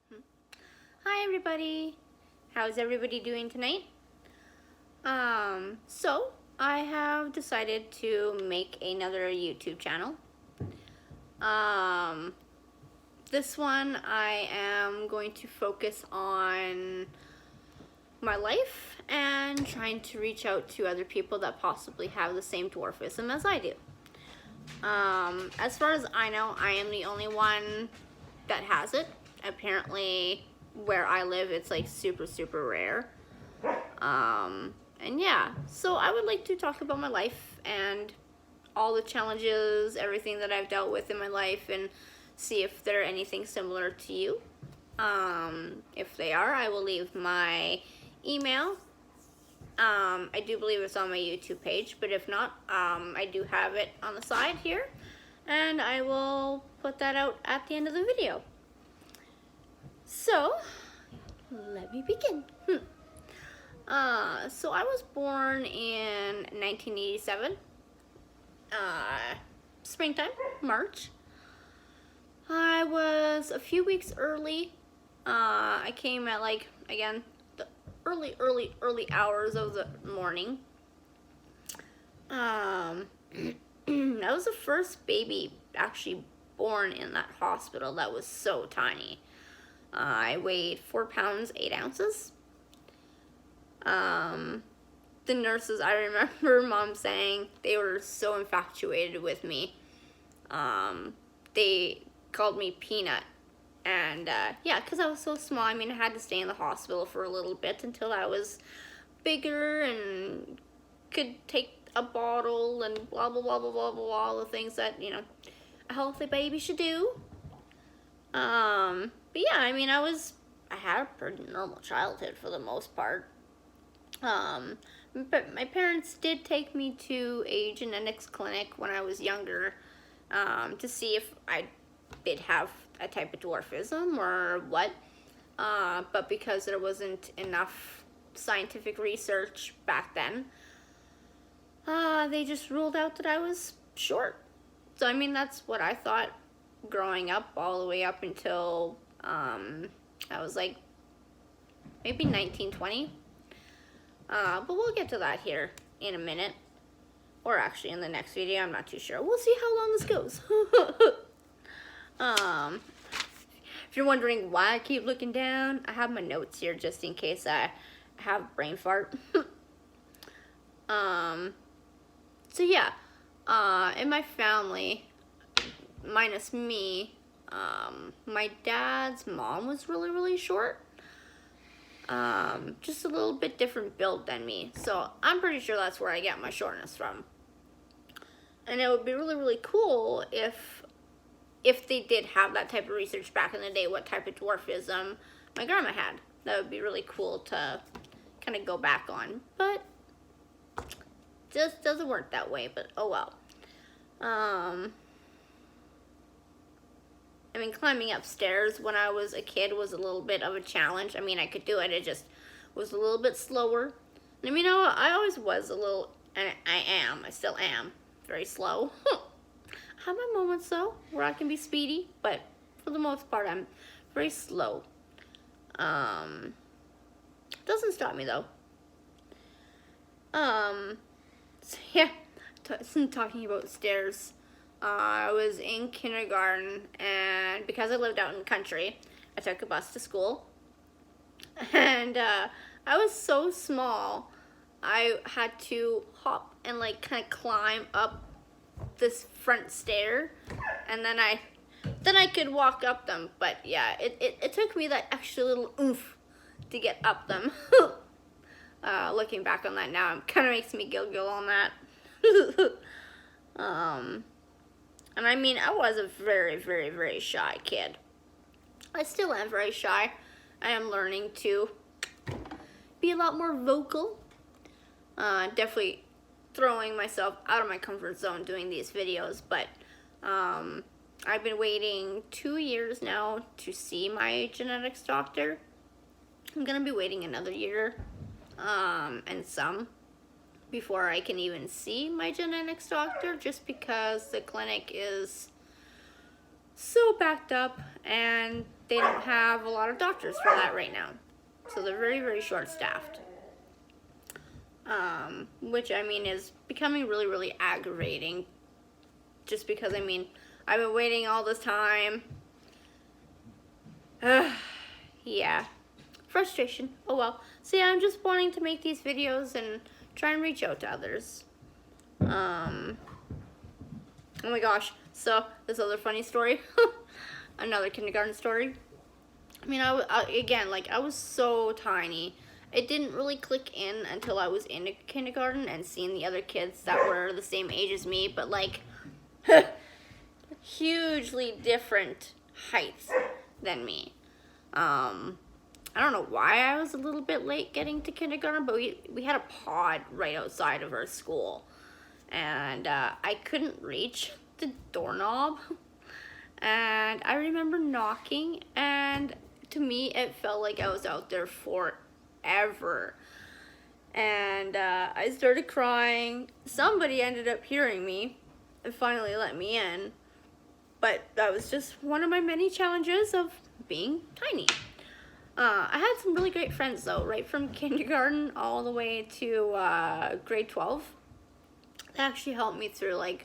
Hi everybody! How's everybody doing tonight? So I have decided to make another YouTube channel. This one I am going to focus on my life and trying to reach out to other people that possibly have the same dwarfism as I do. As far as I know, I am the only one that has it. Apparently, where I live, it's like super rare. And yeah, so I would like to talk about my life and all the challenges, everything that I've dealt with in my life, and see if they're anything similar to you. If they are, I will leave my email. I do believe it's on my YouTube page, but if not, I do have it on the side here, and I will put that out at the end of the video. So, let me begin. So I was born in 1987, springtime, March. I was a few weeks early. I came at again, the early hours of the morning. I was the first baby actually born in that hospital that was so tiny. I weighed 4 pounds, 8 ounces. The nurses, I remember Mom saying they were so infatuated with me. They called me Peanut. And yeah, because I was so small, I mean, I had to stay in the hospital for a little bit until I was bigger and could take a bottle and blah, blah, blah, blah, blah, blah, all the things that, you know, a healthy baby should do. But yeah, I mean, I had a pretty normal childhood for the most part. But my parents did take me to a genetics clinic when I was younger, to see if I did have a type of dwarfism or what. But because there wasn't enough scientific research back then, they just ruled out that I was short. So, I mean, that's what I thought growing up all the way up until, I was like, maybe 19, 20. But we'll get to that here in a minute. Or actually in the next video, I'm not too sure. We'll see how long this goes. If you're wondering why I keep looking down, I have my notes here just in case I have brain fart. So yeah, in my family, minus me, my dad's mom was really short. Just a little bit different build than me. So I'm pretty sure that's where I get my shortness from. And it would be really cool if they did have that type of research back in the day, what type of dwarfism my grandma had. That would be really cool to kind of go back on. But just doesn't work that way, but oh well. I mean, climbing upstairs when I was a kid was a little bit of a challenge. I mean, I could do it. It just was a little bit slower. And I mean, I always was a little, and I still am, very slow. I have my moments, though, where I can be speedy. But for the most part, I'm very slow. Doesn't stop me, though. So yeah, talking about stairs. I was in kindergarten, and because I lived out in the country, I took a bus to school. And I was so small, I had to hop and like kind of climb up this front stair, and then I could walk up them. But yeah, it took me that extra little oomph to get up them. Looking back on that now, it kind of makes me giggle on that. And I mean, I was a very shy kid. I still am very shy. I am learning to be a lot more vocal. Definitely throwing myself out of my comfort zone doing these videos, but I've been waiting 2 years now to see my genetics doctor. I'm gonna be waiting another year, and some, before I can even see my genetics doctor, just because the clinic is so backed up and they don't have a lot of doctors for that right now. So they're very, very short-staffed. Which, I mean, is becoming really, really aggravating. Just because, I mean, I've been waiting all this time. Yeah. Frustration. Oh well. So yeah, I'm just wanting to make these videos and try and reach out to others. Oh my gosh. So, this other funny story. Another kindergarten story. I mean, again, like, I was so tiny. It didn't really click in until I was in kindergarten and seeing the other kids that were the same age as me, but like, hugely different heights than me. I don't know why I was a little bit late getting to kindergarten, but we had a pod right outside of our school, and I couldn't reach the doorknob, and I remember knocking, and to me it felt like I was out there forever, and I started crying. Somebody ended up hearing me and finally let me in, but that was just one of my many challenges of being tiny. I had some really great friends though, right from kindergarten all the way to grade 12. They actually helped me through, like,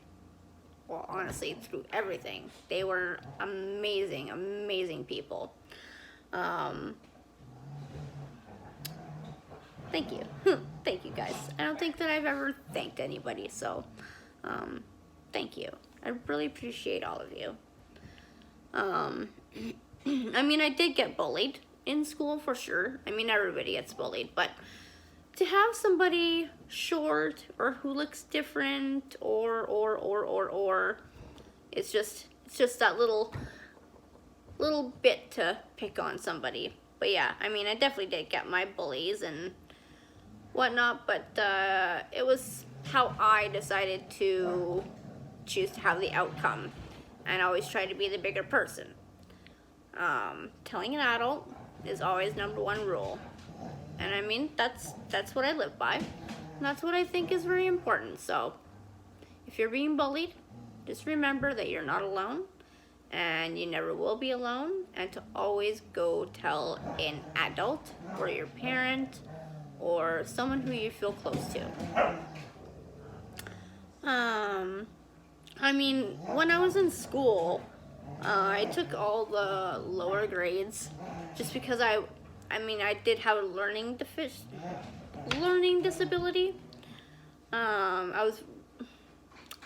well, honestly, through everything. They were amazing, amazing people. Thank you. Thank you guys. I don't think that I've ever thanked anybody, so thank you. I really appreciate all of you. I mean, I did get bullied in school for sure. I mean, everybody gets bullied, but to have somebody short or who looks different or it's just that little bit to pick on somebody. But yeah, I mean, I definitely did get my bullies and whatnot, but it was how I decided to choose to have the outcome and always try to be the bigger person. Telling an adult is always #1 rule. And I mean, that's what I live by. And that's what I think is very important. So, if you're being bullied, just remember that you're not alone. And you never will be alone. And to always go tell an adult or your parent or someone who you feel close to. I mean, when I was in school, I took all the lower grades just because I did have a learning disability. I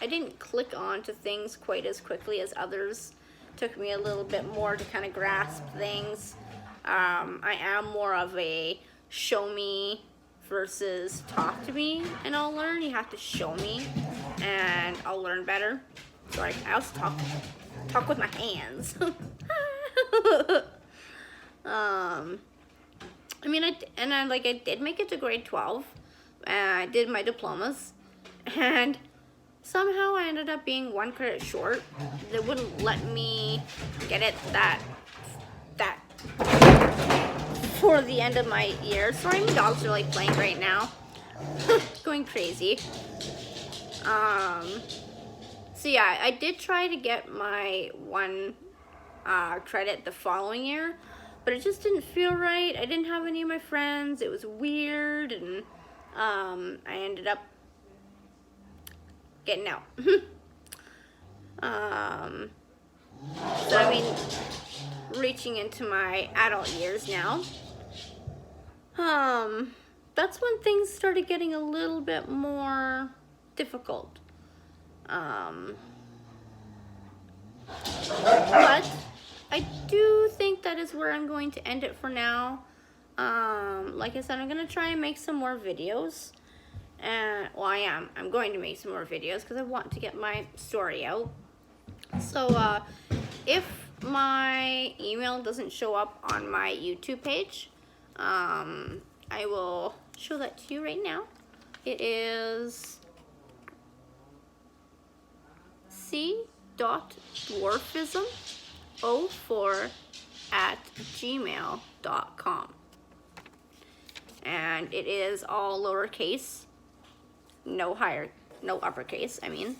didn't click on to things quite as quickly as others. Took me a little bit more to kind of grasp things. I am more of a show me versus talk to me and I'll learn. You have to show me and I'll learn better. Sorry, I also talk with my hands. I mean, I did make it to grade 12, and I did my diplomas, and somehow I ended up being 1 credit short. They wouldn't let me get it that for the end of my year. Sorry, my dogs are like playing right now, going crazy. So yeah, I did try to get my 1 credit the following year, but it just didn't feel right. I didn't have any of my friends. It was weird, and I ended up getting out. So I mean, reaching into my adult years now, that's when things started getting a little bit more difficult. But I do think that is where I'm going to end it for now. Like I said, I'm going to try and make some more videos. And, well, I'm going to make some more videos because I want to get my story out. So, if my email doesn't show up on my YouTube page, I will show that to you right now. It is c.dwarfism04@gmail.com. And it is all lowercase, no uppercase, I mean.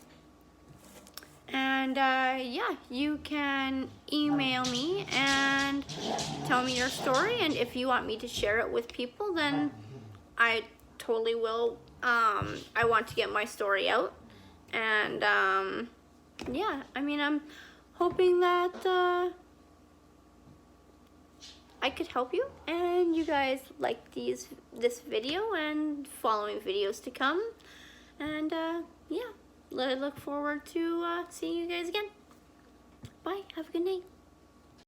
And yeah, you can email me and tell me your story, and if you want me to share it with people, then I totally will. I want to get my story out, and yeah, I mean, I'm hoping that I could help you, and you guys like this video and following videos to come, and yeah, I look forward to seeing you guys again. Bye. Have a good night.